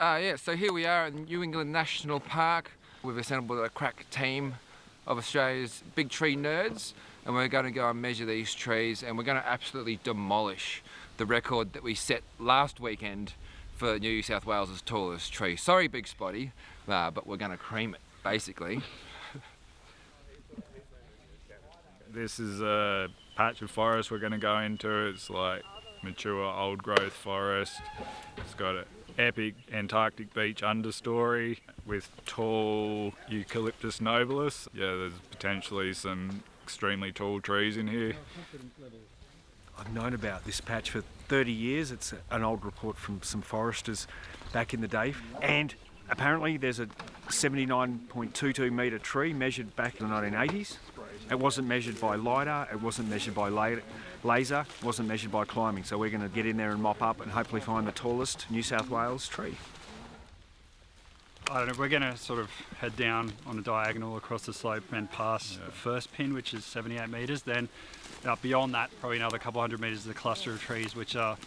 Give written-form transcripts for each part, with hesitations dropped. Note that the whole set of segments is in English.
Yeah, so here we are in New England National Park. We've assembled a crack team of Australia's big tree nerds, and we're going to go and measure these trees, and we're going to absolutely demolish the record that we set last weekend for New South Wales' tallest tree. Sorry, Big Spotty, but we're going to cream it, basically. This is a patch of forest we're going to go into. It's like mature old growth forest. It's got an epic Antarctic beach understory with tall Eucalyptus nobilis. Yeah, there's potentially some extremely tall trees in here. I've known about this patch for 30 years. It's an old report from some foresters back in the day. And apparently there's a 79.22 metre tree measured back in the 1980s. It wasn't measured by LiDAR, it wasn't measured by laser, it wasn't measured by climbing. So we're going to get in there and mop up and hopefully find the tallest New South Wales tree. I don't know, we're going to sort of head down on a diagonal across the slope and pass the first pin, which is 78 metres. Then beyond that, probably another couple hundred metres is the cluster of trees, which are,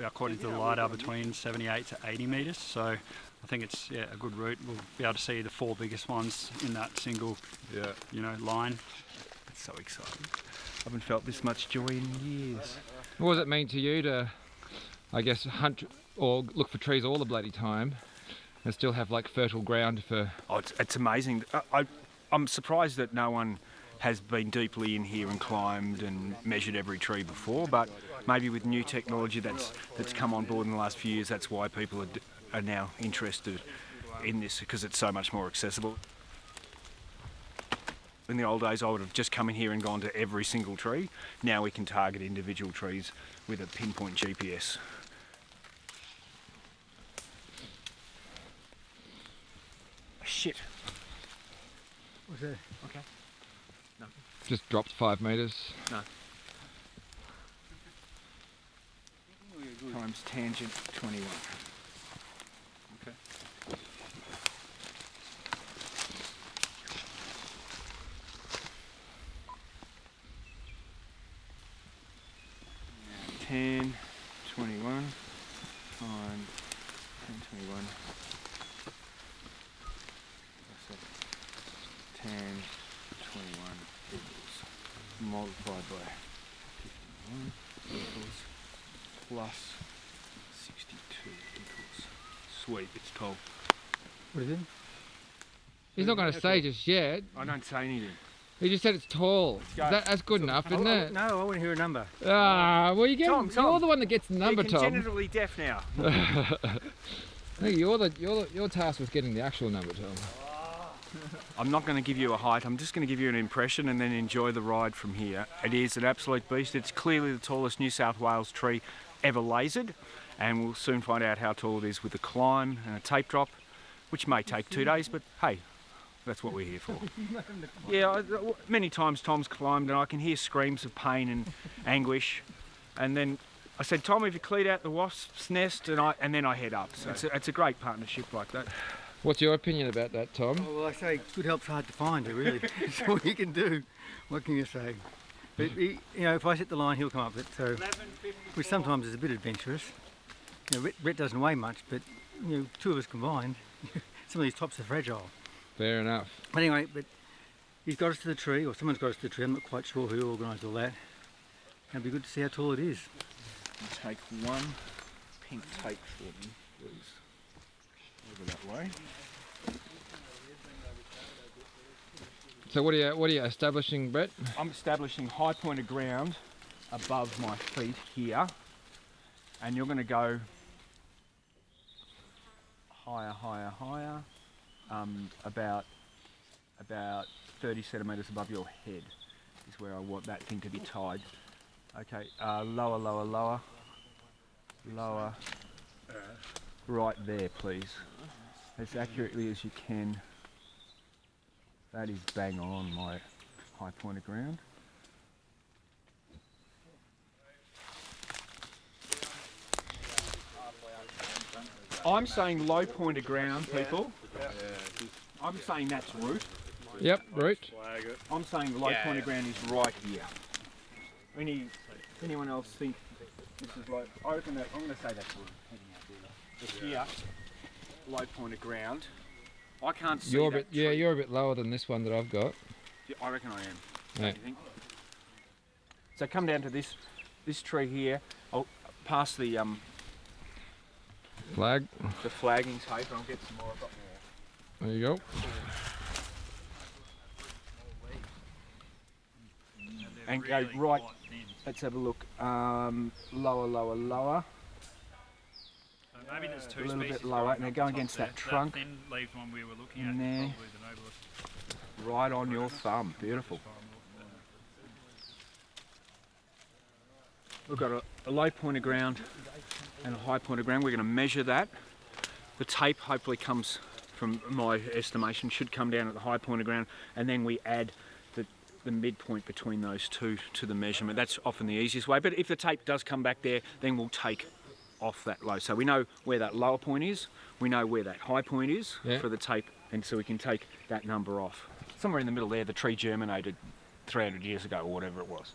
according to the LiDAR, between 78 to 80 metres. So I think it's a good route. We'll be able to see the 4 biggest ones in that single line. It's so exciting. I haven't felt this much joy in years. What does it mean to you to, I guess, hunt or look for trees all the bloody time and still have like fertile ground for... Oh, it's amazing. I'm surprised that no one has been deeply in here and climbed and measured every tree before, but maybe with new technology that's come on board in the last few years, that's why people are now interested in this, because it's so much more accessible. In the old days, I would have just come in here and gone to every single tree. Now we can target individual trees with a pinpoint GPS. Shit. What's that? Okay. Nothing. Just dropped 5 metres. No. Times tangent 21. Okay. And 10, 21 times 10, 21. 10, 21 equals multiplied by 51 equals plus 62 equals. Sweet, it's 12. What is it? He's not going to say just yet. I don't say anything. He just said it's tall. That's good enough, isn't it? No, I want to hear a number. Well, you get. Tom. You're the one that gets the number, You're Tom. congenitally deaf now. Hey, your task was getting the actual number, Tom. I'm not going to give you a height, I'm just going to give you an impression and then enjoy the ride from here. It is an absolute beast. It's clearly the tallest New South Wales tree ever lasered, and we'll soon find out how tall it is with a climb and a tape drop, which may take 2 days, but hey, that's what we're here for. Yeah, many times Tom's climbed and I can hear screams of pain and anguish, and then I said, Tom, have you cleared out the wasp's nest? And then I head up. So it's a great partnership like that. What's your opinion about that, Tom? Oh, well, I say good help's hard to find, really. It's all you can do. What can you say? But if I set the line, he'll come up with it. So, which sometimes is a bit adventurous. Brett doesn't weigh much, but 2 of us combined, some of these tops are fragile. Fair enough. But anyway, he's got us to the tree, or someone's got us to the tree. I'm not quite sure who organised all that. It'll be good to see how tall it is. Take one pink tape for me, please. Over that way. So what are you establishing, Brett? I'm establishing high point of ground above my feet here, and you're going to go higher, higher, higher, about 30 centimetres above your head is where I want that thing to be tied. Okay, lower, lower, lower, lower, right there please, as accurately as you can. That is bang on my high point of ground. I'm saying low point of ground, people. I'm saying that's root. Yep, root. I'm saying the low point of ground is right here. Anyone else think this is low? I reckon that I'm going to say that's root. Heading out there. It's here. low point of ground. I can't see You're a that bit, yeah, tree. you're a bit lower than this one that I've got. Yeah, I reckon I am. Yeah. Don't you think? So come down to this tree here. I'll pass the Flag. flagging tape and I'll get some more. I've got more. There you go. And go right. Let's have a look. Lower, lower, lower. Maybe there's two A little bit species lower, growing and they're up going the top against there. that trunk. That thin leaved one we were looking In at, there. probably the noblest. Right on your thumb. Beautiful. We've got a low point of ground and a high point of ground. We're going to measure that. The tape hopefully comes, from my estimation, should come down at the high point of ground, and then we add the midpoint between those two to the measurement. That's often the easiest way, but if the tape does come back there, then we'll take off that low. So we know where that lower point is, we know where that high point is for the tape, and so we can take that number off. Somewhere in the middle there, the tree germinated 300 years ago or whatever it was.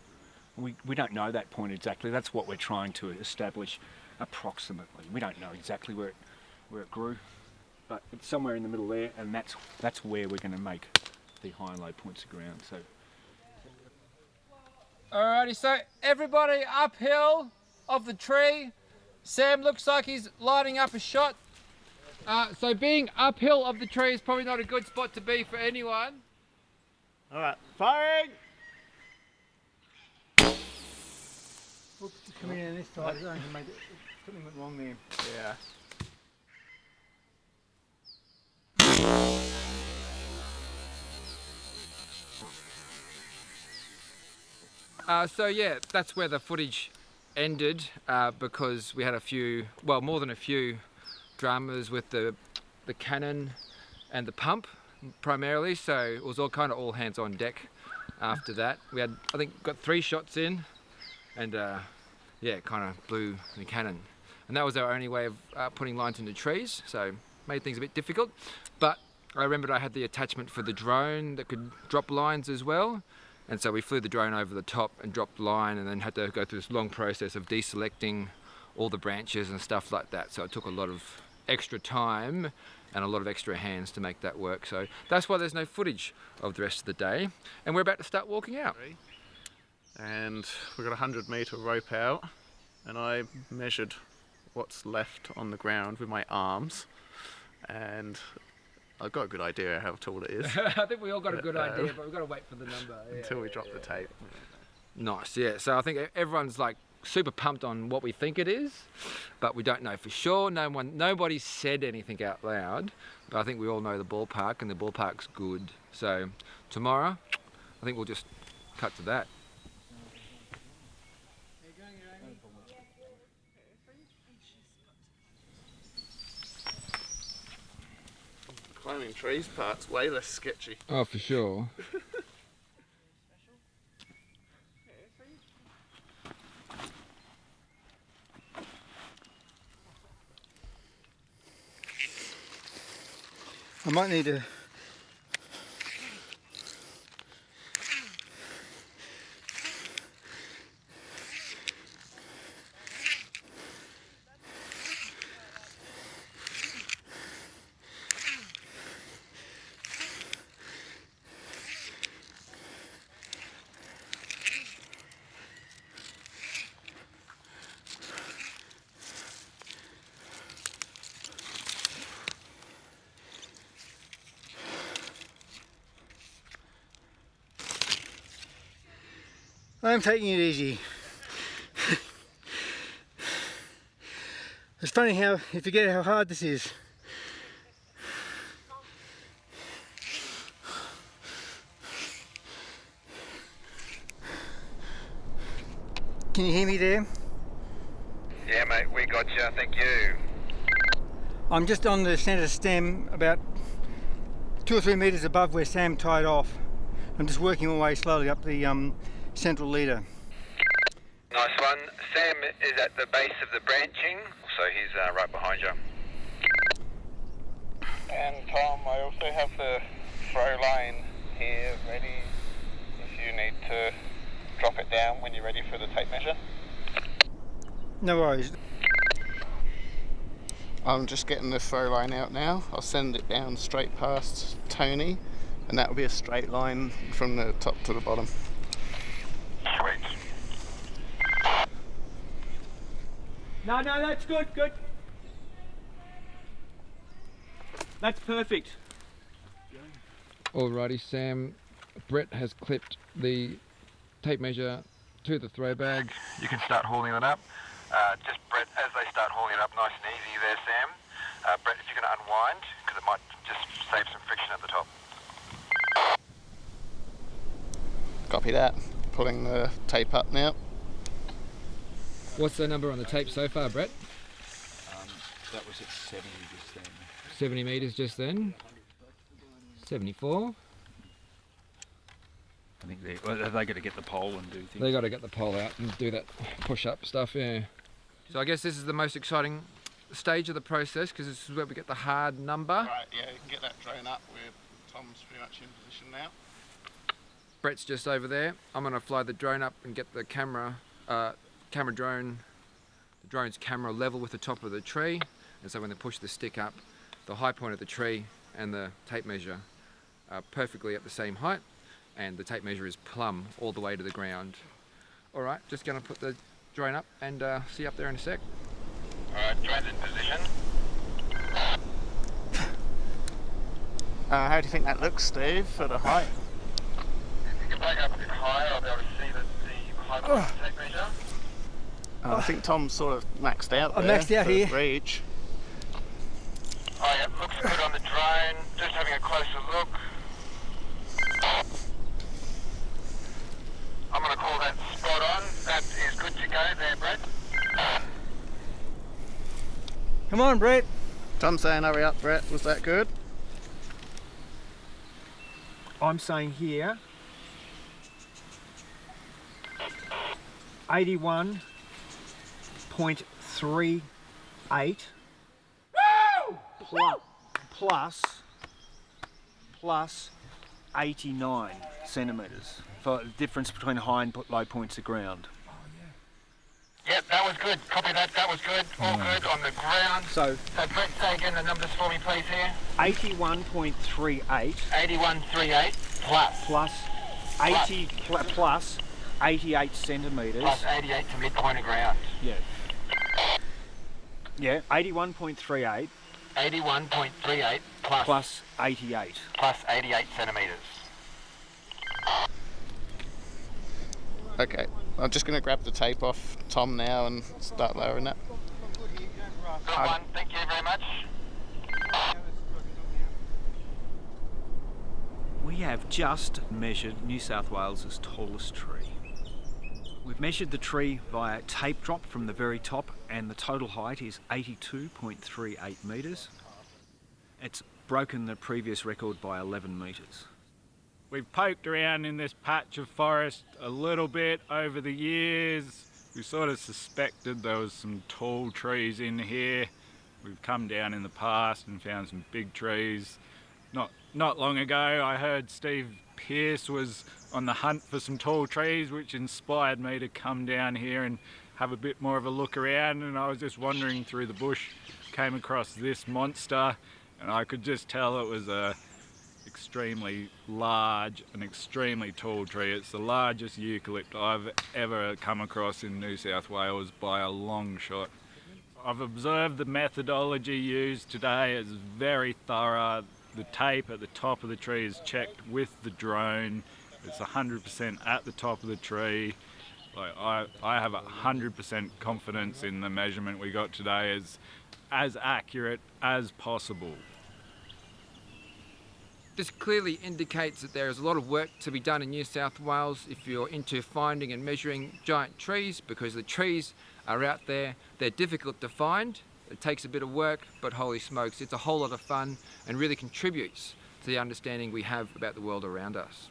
We don't know that point exactly. That's what we're trying to establish approximately. We don't know exactly where it grew, but it's somewhere in the middle there, and that's where we're going to make the high and low points of ground. So. Alrighty, so everybody uphill of the tree. Sam looks like he's lining up a shot. So being uphill of the tree is probably not a good spot to be for anyone. Alright, firing! Oops, just coming in on this side. Something went wrong there. Yeah. So yeah, that's where the footage ended because we had more than a few dramas with the cannon and the pump primarily. So it was all hands on deck after that. We had, I think, got 3 shots in, and yeah, kind of blew the cannon. And that was our only way of putting lines into trees, so made things a bit difficult. But I remembered I had the attachment for the drone that could drop lines as well. And so we flew the drone over the top and dropped the line, and then had to go through this long process of deselecting all the branches and stuff like that. So it took a lot of extra time and a lot of extra hands to make that work. So that's why there's no footage of the rest of the day. And we're about to start walking out. And we've got a 100-metre rope out, and I measured what's left on the ground with my arms, and I've got a good idea how tall it is. I think we all got a good idea, but we've got to wait for the number. Until we drop the tape. Nice, yeah. So I think everyone's like super pumped on what we think it is, but we don't know for sure. Nobody said anything out loud, but I think we all know the ballpark, and the ballpark's good. So tomorrow, I think we'll just cut to that. Climbing trees part's way less sketchy. Oh, for sure. I might need to I'm taking it easy. It's funny how you forget how hard this is. Can you hear me there? Yeah, mate, we got you. Thank you. I'm just on the centre stem, about 2 or 3 metres above where Sam tied off. I'm just working my way slowly up the central leader. Nice one. Sam is at the base of the branching, so he's right behind you. And Tom, I also have the throw line here ready if you need to drop it down when you're ready for the tape measure. No worries. I'm just getting the throw line out now. I'll send it down straight past Tony, and that will be a straight line from the top to the bottom. Sweet. No, that's good. That's perfect. Alrighty, Sam. Brett has clipped the tape measure to the throw bag. You can start hauling it up. Just Brett, as they start hauling it up, nice and easy there, Sam. Brett, if you're going to unwind, because it might just save some friction at the top. Copy that. Pulling the tape up now. What's the number on the tape so far, Brett? That was at 70 just then. 70 metres just then. 74. I think they got to get the pole and do things. They got to get the pole out and do that push-up stuff, yeah. So I guess this is the most exciting stage of the process, because this is where we get the hard number. Right, yeah, you can get that drone up where Tom's pretty much in position now. Brett's just over there. I'm going to fly the drone up and get the drone's camera level with the top of the tree. And so when they push the stick up, the high point of the tree and the tape measure are perfectly at the same height, and the tape measure is plumb all the way to the ground. Alright, just going to put the drone up and see you up there in a sec. Alright, drone's in position. How do you think that looks, Steve, for the height? If you can back up a bit higher, I'll be able to see the high point of the tape measure. I think Tom's sort of maxed out I'm there maxed out for here. reach. Oh yeah, looks good on the drone. Just having a closer look. I'm going to call that spot on. That is good to go there, Brett. Come on, Brett. Tom's saying hurry up, Brett. Was that good? I'm saying here 81.38 plus 89 centimetres for the difference between high and low points of ground. Yep, that was good. Copy that. That was good. All good on the ground. So Brett, say again the numbers for me, please, here. 81.38 8138 plus. plus 80 plus 88 centimetres. Plus 88 to midpoint of ground. Yeah. Yeah, 81.38 81.38 plus, plus 88. plus 88 centimetres. Okay, I'm just going to grab the tape off Tom now and start lowering it. Good one. Thank you very much. We have just measured New South Wales' tallest tree. We've measured the tree via tape drop from the very top, and the total height is 82.38 metres. It's broken the previous record by 11 metres. We've poked around in this patch of forest a little bit over the years. We sort of suspected there was some tall trees in here. We've come down in the past and found some big trees. Not long ago I heard Steve Pearce was on the hunt for some tall trees, which inspired me to come down here and have a bit more of a look around, and I was just wandering through the bush, came across this monster, and I could just tell it was a extremely large and extremely tall tree. It's the largest eucalypt I've ever come across in New South Wales by a long shot. I've observed the methodology used today is very thorough. The tape at the top of the tree is checked with the drone. It's 100% at the top of the tree. Like I have 100% confidence in the measurement we got today is as accurate as possible. This clearly indicates that there is a lot of work to be done in New South Wales if you're into finding and measuring giant trees, because the trees are out there. They're difficult to find. It takes a bit of work, but holy smokes, it's a whole lot of fun and really contributes to the understanding we have about the world around us.